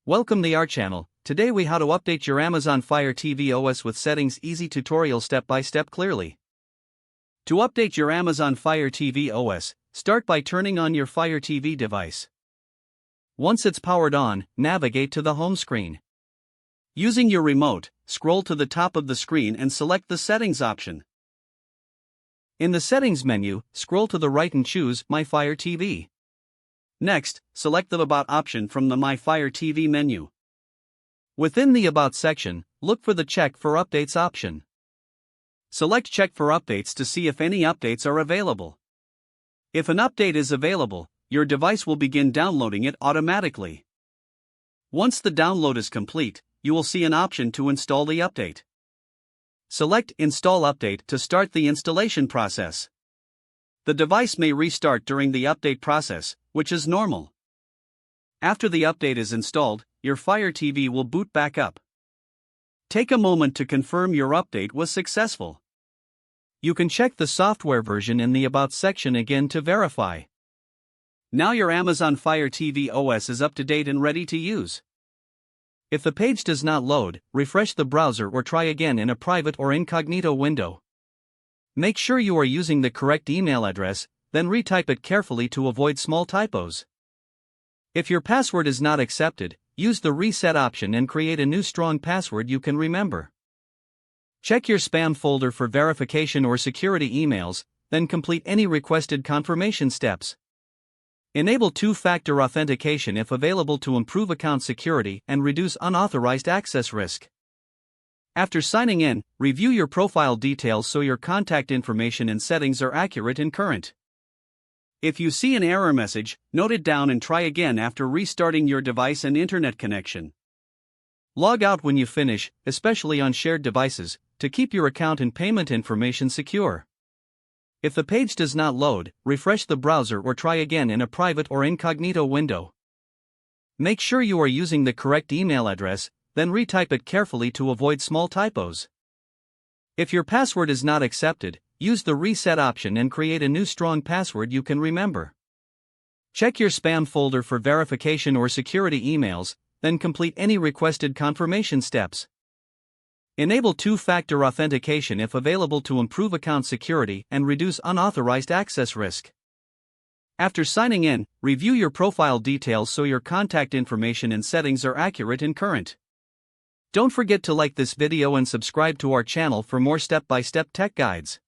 Welcome to our channel. Today we how to update your Amazon Fire TV OS with settings, easy tutorial step by step clearly. To update your Amazon Fire TV OS, start by turning on your Fire TV device. Once it's powered on, navigate to the home screen. Using your remote, scroll to the top of the screen and select the settings option. In the settings menu, scroll to the right and choose My Fire TV. Next, select the About option from the My Fire TV menu. Within the About section, look for the Check for Updates option. Select Check for Updates to see if any updates are available. If an update is available, your device will begin downloading it automatically. Once the download is complete, you will see an option to install the update. Select Install Update to start the installation process. The device may restart during the update process, which is normal. After the update is installed, your Fire TV will boot back up. Take a moment to confirm your update was successful. You can check the software version in the About section again to verify. Now your Amazon Fire TV OS is up to date and ready to use. If the page does not load, refresh the browser or try again in a private or incognito window. Make sure you are using the correct email address, then retype it carefully to avoid small typos. If your password is not accepted, use the reset option and create a new strong password you can remember. Check your spam folder for verification or security emails, then complete any requested confirmation steps. Enable two-factor authentication if available to improve account security and reduce unauthorized access risk. After signing in, review your profile details so your contact information and settings are accurate and current. If you see an error message, note it down and try again after restarting your device and internet connection. Log out when you finish, especially on shared devices, to keep your account and payment information secure. If the page does not load, refresh the browser or try again in a private or incognito window. Make sure you are using the correct email address, then retype it carefully to avoid small typos. If your password is not accepted, use the reset option and create a new strong password you can remember. Check your spam folder for verification or security emails, then complete any requested confirmation steps. Enable two-factor authentication if available to improve account security and reduce unauthorized access risk. After signing in, review your profile details so your contact information and settings are accurate and current. Don't forget to like this video and subscribe to our channel for more step-by-step tech guides.